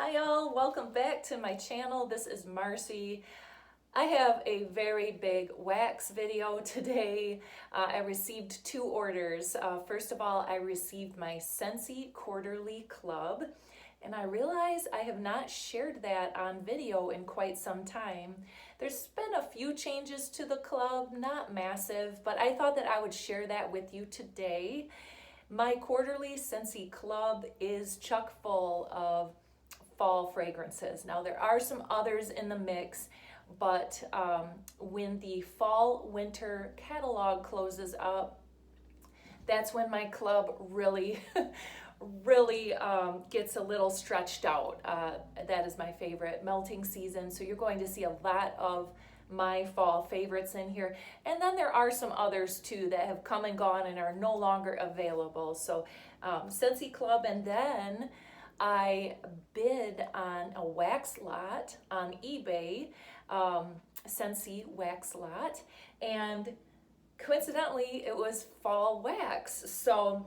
Hi y'all, welcome back to my channel. This is Marcy. I have a very big wax video today. I received two orders. First of all, I received my Scentsy quarterly club, and I realize I have not shared that on video in quite some time. There's been a few changes to the club, not massive, but I thought that I would share that with you today. My quarterly Scentsy club is chock full of fall fragrances. Now there are some others in the mix, but when the fall winter catalog closes up, that's when my club really gets a little stretched out. That is my favorite melting season, so you're going to see a lot of my fall favorites in here, and then there are some others too that have come and gone and are no longer available. So Scentsy club, and then I bid on a wax lot on eBay, Scentsy wax lot, and coincidentally it was fall wax. So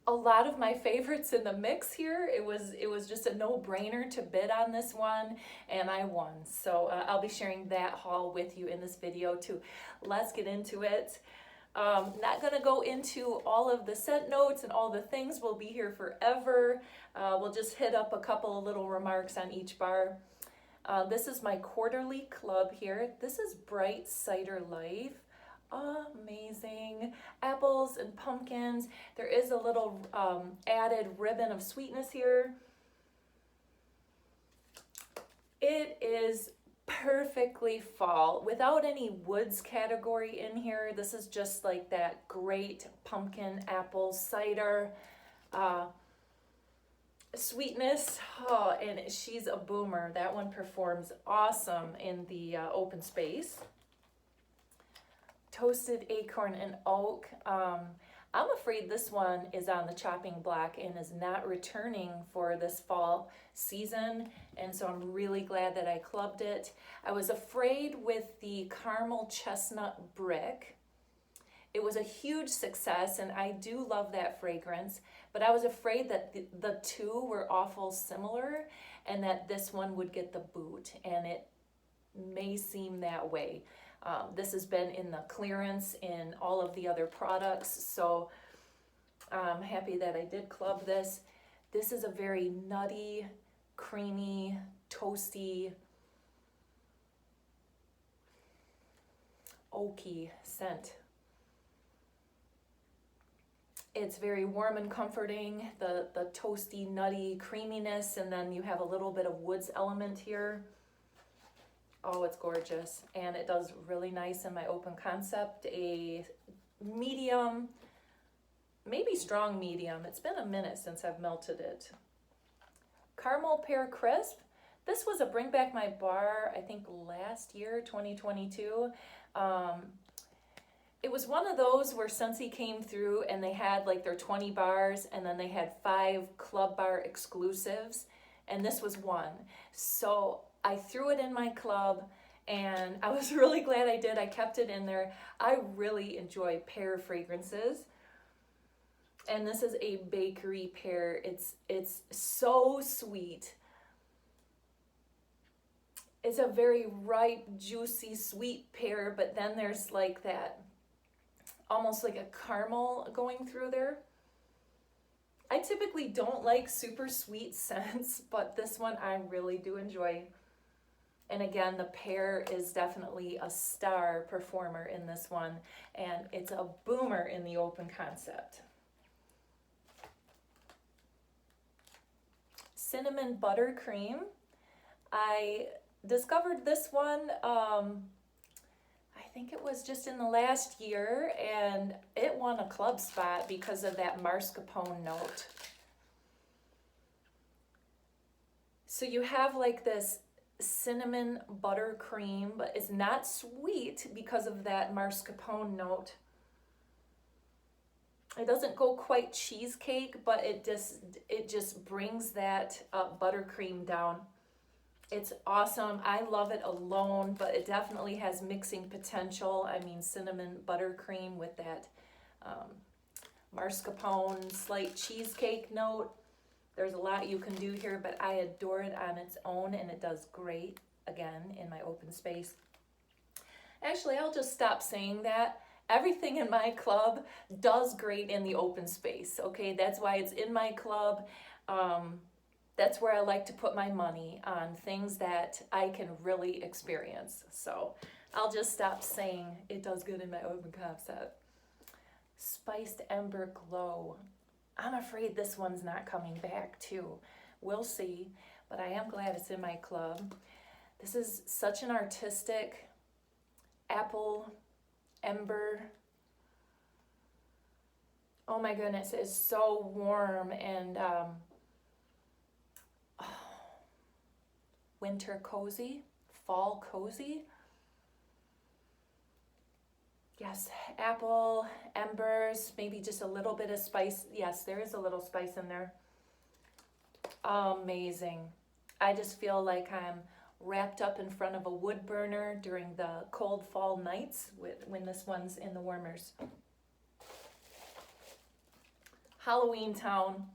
a lot of my favorites in the mix here. It was just a no-brainer to bid on this one, and I won. So I'll be sharing that haul with you in this video too. Let's get into it. Not gonna go into all of the scent notes and all the things. We'll be here forever. We'll just hit up a couple of little remarks on each bar. This is my quarterly club here. This is Bright Cider Life. Amazing. Apples and pumpkins. There is a little added ribbon of sweetness here. It is perfectly fall without any woods category in here. This is just like that great pumpkin, apple, cider sweetness. Oh, and she's a boomer. That one performs awesome in the open space. Toasted Acorn and Oak. I'm afraid this one is on the chopping block and is not returning for this fall season, and so I'm really glad that I clubbed it. I was afraid with the Caramel Chestnut Brick. It was a huge success, and I do love that fragrance, but I was afraid that the two were awful similar and that this one would get the boot, and it may seem that way. This has been in the clearance in all of the other products, so I'm happy that I did club this. This is a very nutty, creamy, toasty, oaky scent. It's very warm and comforting, the toasty, nutty creaminess, and then you have a little bit of woods element here. Oh, it's gorgeous, and it does really nice in my open concept. A medium, maybe strong medium. It's been a minute since I've melted it. Caramel Pear Crisp. This was a Bring Back My Bar, I think last year, 2022. It was one of those where Scentsy came through and they had like their 20 bars, and then they had 5 club bar exclusives, and this was one. So I threw it in my club, and I was really glad I did. I kept it in there. I really enjoy pear fragrances, and this is a bakery pear. It's so sweet. It's a very ripe, juicy, sweet pear, but then there's like that, almost like a caramel going through there. I typically don't like super sweet scents, but this one I really do enjoy. And again, the pear is definitely a star performer in this one, and it's a boomer in the open concept. Cinnamon Buttercream. I discovered this one, I think it was just in the last year, and it won a club spot because of that mascarpone note. So you have like this cinnamon buttercream, but it's not sweet because of that mascarpone note. It doesn't go quite cheesecake, but it just brings that buttercream down. It's awesome. I love it alone, but it definitely has mixing potential. I mean, cinnamon buttercream with that mascarpone slight cheesecake note. There's a lot you can do here, but I adore it on its own, and it does great, again, in my open space. Actually, I'll just stop saying that. Everything in my club does great in the open space, okay? That's why it's in my club. That's where I like to put my money, on things that I can really experience. So I'll just stop saying it does good in my open concept. Spiced Ember Glow. I'm afraid this one's not coming back too. We'll see, but I am glad it's in my club. This is such an artistic apple ember. Oh my goodness, it's so warm and winter cozy, fall cozy. Yes, apple, embers, maybe just a little bit of spice. Yes, there is a little spice in there. Amazing. I just feel like I'm wrapped up in front of a wood burner during the cold fall nights when this one's in the warmers. Halloween Town.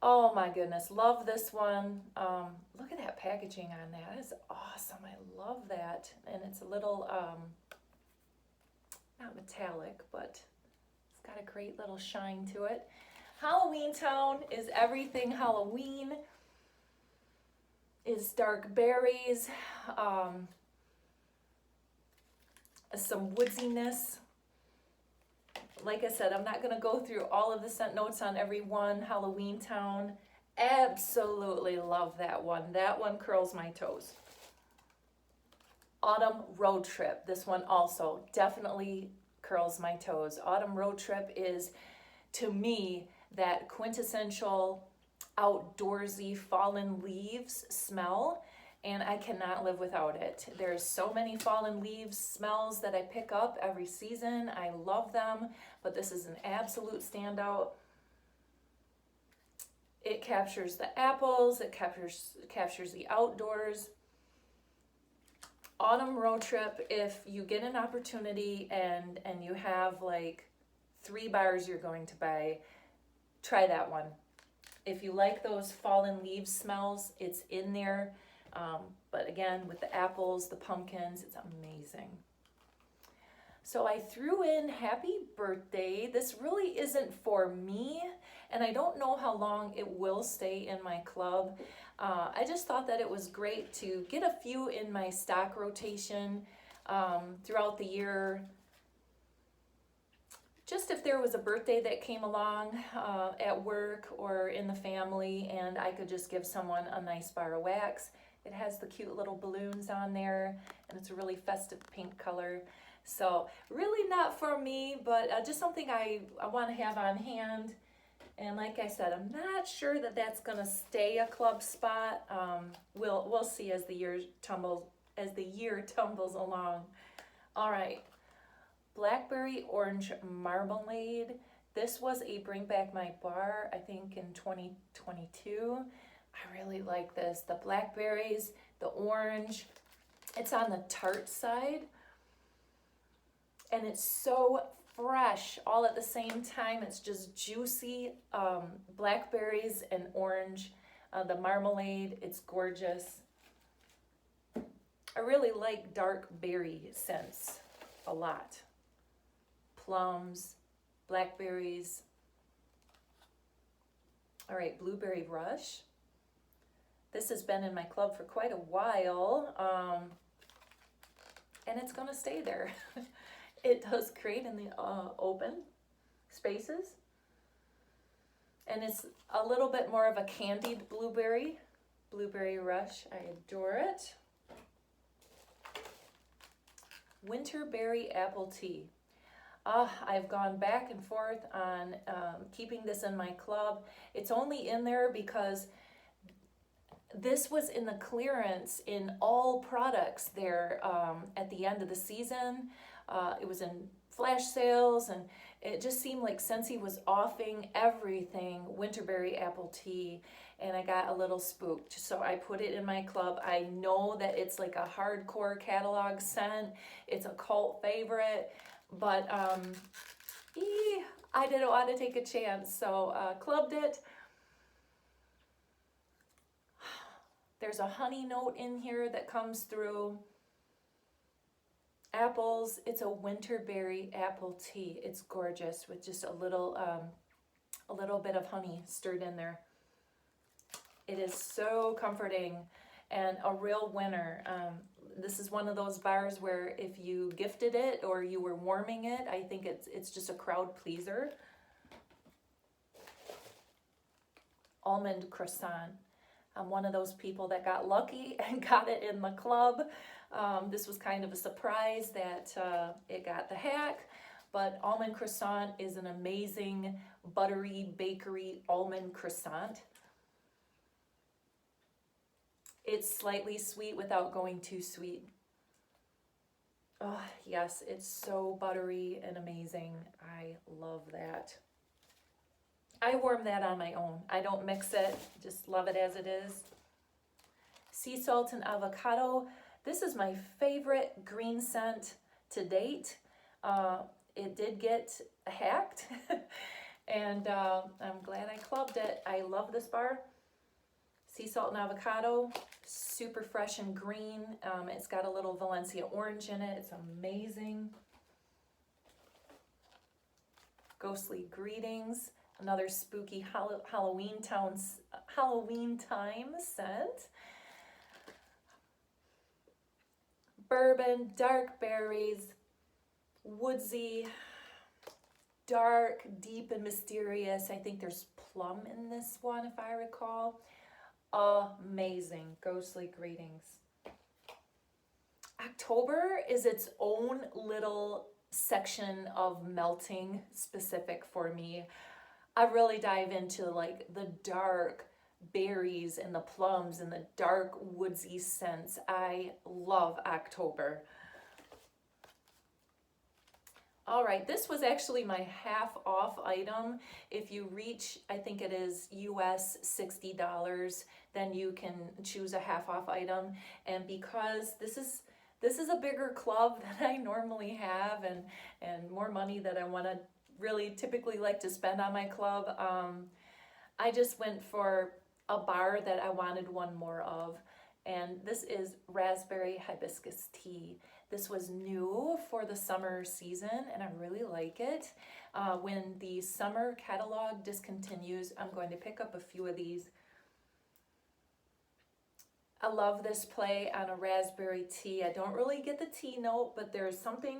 Oh my goodness, love this one. Look at that packaging on that. That is awesome. I love that. And it's a little, not metallic, but it's got a great little shine to it. Halloween Town is everything Halloween. Is dark berries, some woodsiness. Like I said, I'm not going to go through all of the scent notes on every one. Halloween Town, absolutely love that one. That one curls my toes. Autumn Road Trip, this one also definitely curls my toes. Autumn Road Trip is, to me, that quintessential outdoorsy fallen leaves smell, and I cannot live without it. There's so many fallen leaves smells that I pick up every season. I love them, but this is an absolute standout. It captures the apples, it captures the outdoors. Autumn Road Trip, if you get an opportunity and you have like 3 bars you're going to buy, try that one. If you like those fallen leaves smells, it's in there. But again, with the apples, the pumpkins, it's amazing. So I threw in Happy Birthday. This really isn't for me, and I don't know how long it will stay in my club. I just thought that it was great to get a few in my stock rotation throughout the year. Just if there was a birthday that came along at work or in the family, and I could just give someone a nice bar of wax. It has the cute little balloons on there, and it's a really festive pink color. So really not for me, but just something I want to have on hand. And like I said, I'm not sure that that's going to stay a club spot. We'll see as the year tumbles along. All right. Blackberry Orange Marmalade. This was a Bring Back My Bar, I think in 2022. I really like this. The blackberries, the orange. It's on the tart side. And it's so fresh all at the same time. It's just juicy blackberries and orange. The marmalade, it's gorgeous. I really like dark berry scents a lot. Plums, blackberries. All right, Blueberry Rush. This has been in my club for quite a while, and it's going to stay there. It does great in the open spaces, and it's a little bit more of a candied blueberry Rush. I adore it. Winterberry Apple Tea. I've gone back and forth on keeping this in my club. It's only in there because this was in the clearance in all products there at the end of the season. It was in flash sales, and it just seemed like Scentsy was offering everything Winterberry Apple Tea, and I got a little spooked. So I put it in my club. I know that it's like a hardcore catalog scent. It's a cult favorite, but I didn't want to take a chance, so clubbed it. There's a honey note in here that comes through. Apples, it's a winterberry apple tea. It's gorgeous with just a little bit of honey stirred in there. It is so comforting and a real winner. This is one of those bars where if you gifted it or you were warming it, I think it's just a crowd pleaser. Almond croissant. I'm one of those people that got lucky and got it in the club. This was kind of a surprise that it got the hack, but almond croissant is an amazing buttery bakery almond croissant. It's slightly sweet without going too sweet. Oh, yes, it's so buttery and amazing. I love that. I warm that on my own. I don't mix it, just love it as it is. Sea salt and avocado. This is my favorite green scent to date. It did get hacked, and I'm glad I clubbed it. I love this bar. Sea salt and avocado, super fresh and green. It's got a little Valencia orange in it. It's amazing. Ghostly Greetings, another spooky Halloween time scent. Bourbon, dark berries, woodsy, dark, deep and mysterious. I think there's plum in this one if I recall. Amazing. Ghostly Greetings. October is its own little section of melting specific for me. I really dive into like the dark berries and the plums and the dark woodsy scents. I love October. All right, this was actually my half off item. If you reach, I think it is US $60, then you can choose a half off item. And because this is a bigger club than I normally have and more money that I want to really typically like to spend on my club, I just went for a bar that I wanted one more of. And this is Raspberry Hibiscus Tea. This was new for the summer season and I really like it. When the summer catalog discontinues, I'm going to pick up a few of these. I love this play on a raspberry tea. I don't really get the tea note, but there's something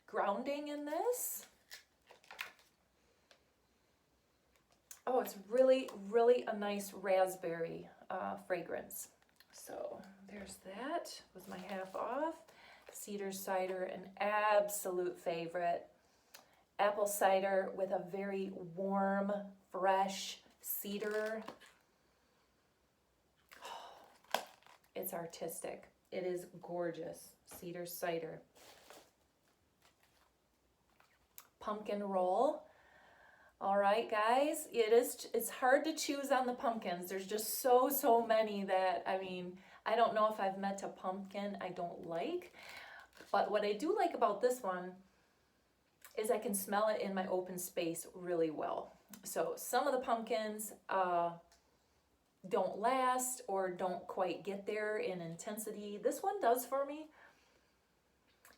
grounding in this. Oh, it's really, really a nice raspberry fragrance. So there's that, was my half off. Cedar cider, an absolute favorite. Apple cider with a very warm, fresh cedar. It's artistic. It is gorgeous. Cedar cider. Pumpkin roll. All right, guys, it's hard to choose on the pumpkins. There's just so many that, I mean, I don't know if I've met a pumpkin I don't like, but what I do like about this one is I can smell it in my open space really well. So some of the pumpkins don't last or don't quite get there in intensity. This one does for me.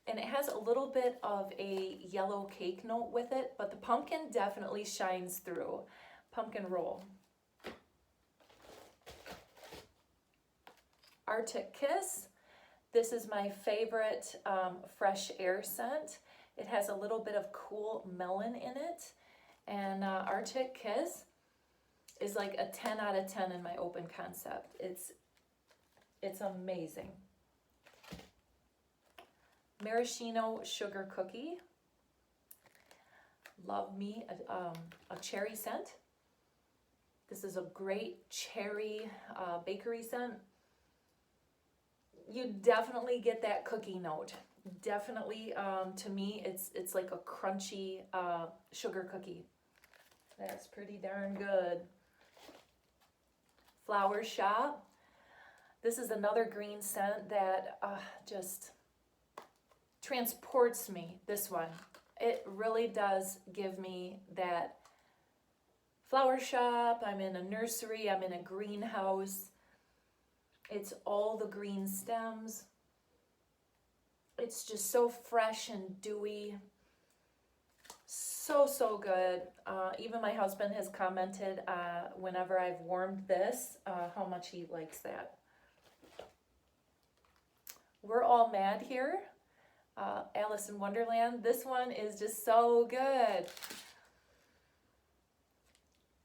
And it has a little bit of a yellow cake note with it, but the pumpkin definitely shines through. Pumpkin roll. Arctic Kiss. This is my favorite fresh air scent. It has a little bit of cool melon in it. And Arctic Kiss is like a 10 out of 10 in my open concept. It's amazing. Maraschino sugar cookie. Love me a cherry scent. This is a great cherry bakery scent. You definitely get that cookie note. Definitely, to me, it's like a crunchy sugar cookie. That's pretty darn good. Flower Shop. This is another green scent that just transports me, this one. It really does give me that flower shop, I'm in a nursery, I'm in a greenhouse. It's all the green stems. It's just so fresh and dewy. So, so good. Even my husband has commented whenever I've warmed this, how much he likes that. We're All Mad here. Alice in Wonderland. This one is just so good.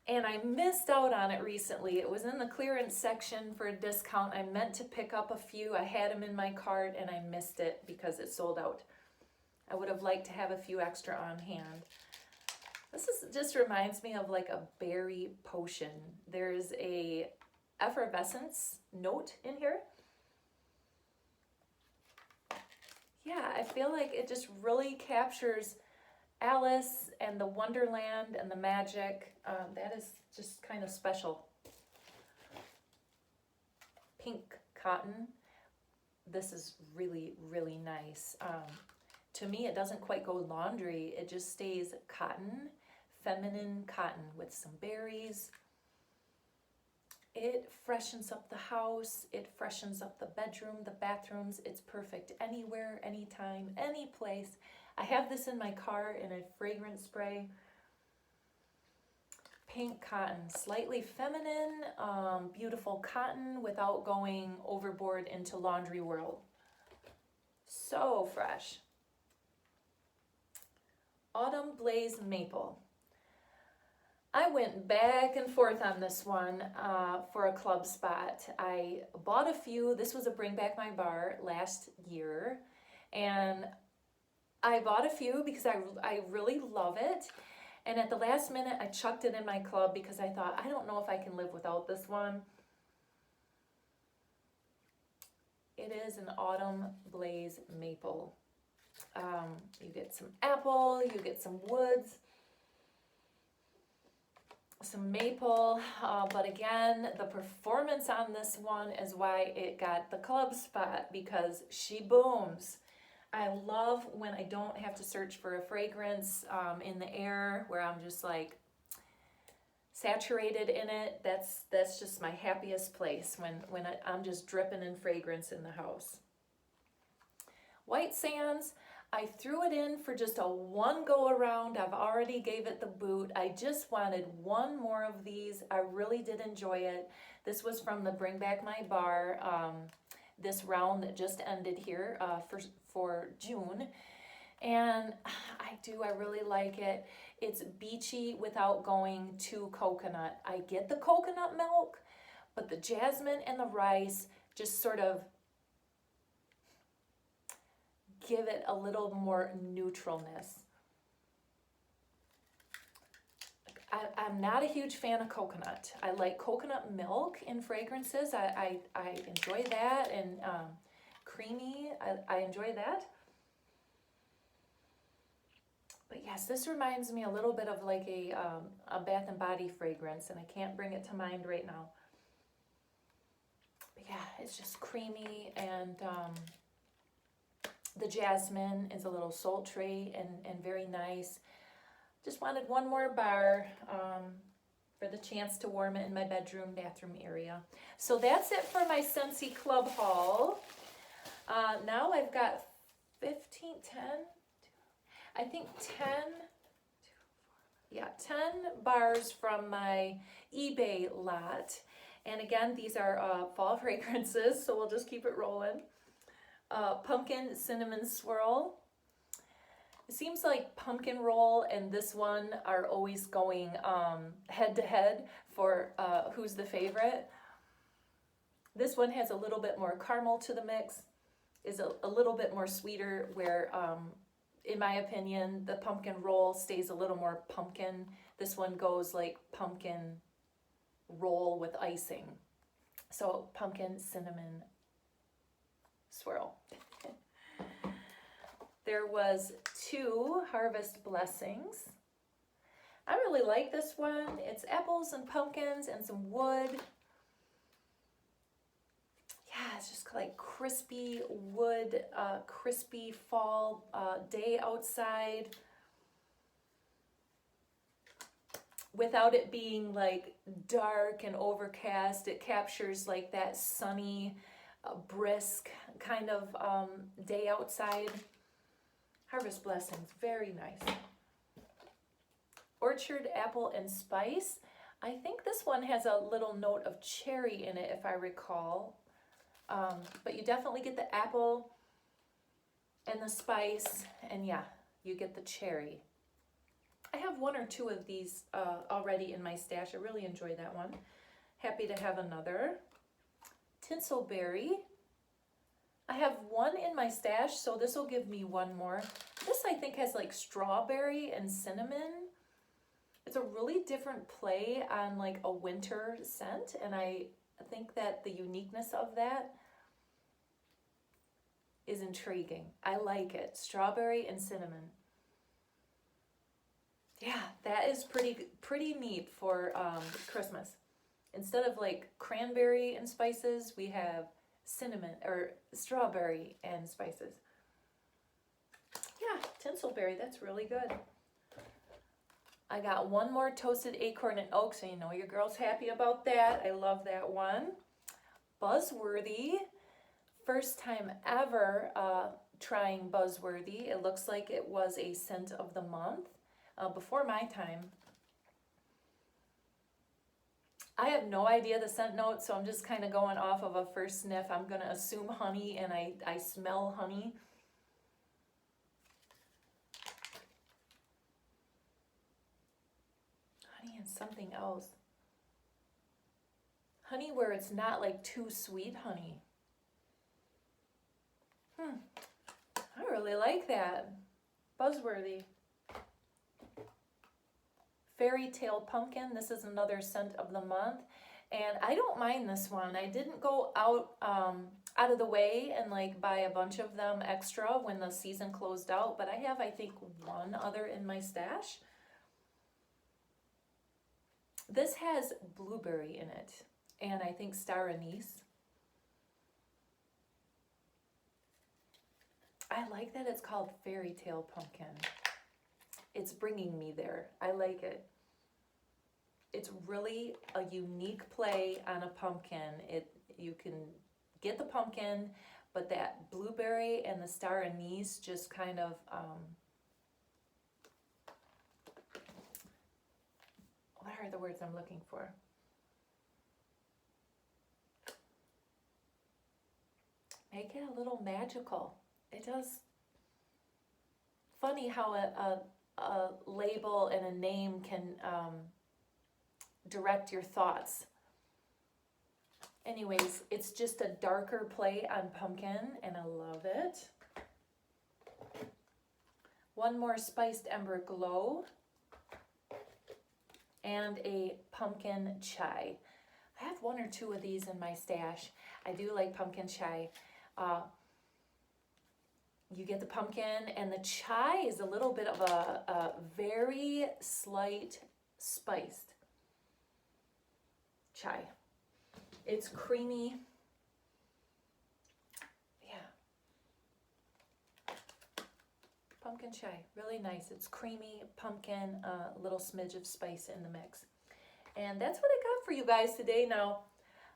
And I missed out on it recently. It was in the clearance section for a discount. I meant to pick up a few. I had them in my cart and I missed it because it sold out. I would have liked to have a few extra on hand. This just reminds me of like a berry potion. There's a effervescence note in here. Yeah, I feel like it just really captures Alice and the Wonderland and the magic. That is just kind of special. Pink cotton. This is really, really nice. To me, it doesn't quite go laundry. It just stays cotton, feminine cotton with some berries. It freshens up the house. It freshens up the bedroom, the bathrooms. It's perfect anywhere, anytime, any place. I have this in my car in a fragrance spray. Pink cotton, slightly feminine, beautiful cotton without going overboard into laundry world. So fresh. Autumn Blaze Maple. I went back and forth on this one for a club spot. I bought a few. This was a Bring Back My Bar last year. And I bought a few because I really love it. And at the last minute, I chucked it in my club because I thought, I don't know if I can live without this one. It is an Autumn Blaze Maple. You get some apple, you get some woods, some maple, but again, the performance on this one is why it got the club spot, because she booms. I love when I don't have to search for a fragrance in the air, where I'm just like saturated in it. That's just my happiest place, when I'm just dripping in fragrance in the house. White Sands, I threw it in for just a one go around. I've already gave it the boot. I just wanted one more of these. I really did enjoy it. This was from the Bring Back My Bar, this round that just ended here for June. And I really like it. It's beachy without going too coconut. I get the coconut milk, but the jasmine and the rice just sort of give it a little more neutralness. I'm not a huge fan of coconut. I like coconut milk in fragrances. I enjoy that, and creamy, I enjoy that. But yes, this reminds me a little bit of like a Bath and Body fragrance, and I can't bring it to mind right now. But yeah, it's just creamy, and the jasmine is a little sultry and very nice. Just wanted one more bar for the chance to warm it in my bedroom, bathroom area. So that's it for my Scentsy Club haul. Now I've got 10 bars from my eBay lot. And again, these are fall fragrances, so we'll just keep it rolling. Pumpkin Cinnamon Swirl. It seems like Pumpkin Roll and this one are always going head to head for who's the favorite. This one has a little bit more caramel to the mix, is a little bit more sweeter, where in my opinion the Pumpkin Roll stays a little more pumpkin. This one goes like pumpkin roll with icing. So Pumpkin Cinnamon Swirl. There was 2 Harvest Blessings. I really like this one. It's apples and pumpkins and some wood. Yeah, it's just like crispy wood, crispy fall day outside. without it being like dark and overcast. It captures like that sunny, brisk kind of day outside. Harvest Blessings, very nice. Orchard Apple and Spice. I think this one has a little note of cherry in it, if I recall. But you definitely get the apple and the spice, and yeah, you get the cherry. I have one or two of these already in my stash. I really enjoy that one. Happy to have another. Tinselberry. I have one in my stash, so this will give me one more. This I think has like strawberry and cinnamon. It's a really different play on like a winter scent, and I think that the uniqueness of that is intriguing. I like it. Strawberry and cinnamon. Yeah, that is pretty neat for Christmas. Instead of like cranberry and spices, we have cinnamon or strawberry and spices. Yeah, Tinselberry, that's really good. I got one more Toasted Acorn and Oak, so you know your girl's happy about that. I love that one. Buzzworthy, first time ever trying Buzzworthy. It looks like it was a scent of the month. Before my time. I have no idea the scent note, so I'm just kind of going off of a first sniff. I'm going to assume honey, and I smell honey. Honey and something else. Honey where it's not like too sweet honey. I really like that. Buzzworthy. Fairy Tale Pumpkin. This is another scent of the month, and I don't mind this one. I didn't go out of the way and like buy a bunch of them extra when the season closed out, but I have, I think, one other in my stash. This has blueberry in it, and I think star anise. I like that it's called Fairy Tale Pumpkin. It's bringing me there. I like it. It's really a unique play on a pumpkin. You can get the pumpkin, but that blueberry and the star anise just kind of what are the words I'm looking for? Make it a little magical. It does. Funny how a label and a name can direct your thoughts. Anyways, it's just a darker play on pumpkin, and I love it. One more Spiced Ember Glow, and a pumpkin chai. I have one or two of these in my stash. I do like pumpkin chai. You get the pumpkin, and the chai is a little bit of a very slight spiced chai. It's creamy. Yeah. Pumpkin chai, really nice. It's creamy, pumpkin, a little smidge of spice in the mix. And that's what I got for you guys today. Now,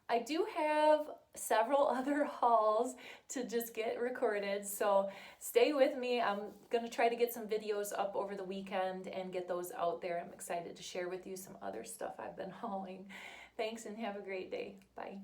I do have several other hauls to just get recorded, so stay with me. I'm going to try to get some videos up over the weekend and get those out there. I'm excited to share with you some other stuff I've been hauling. Thanks, and have a great day. Bye.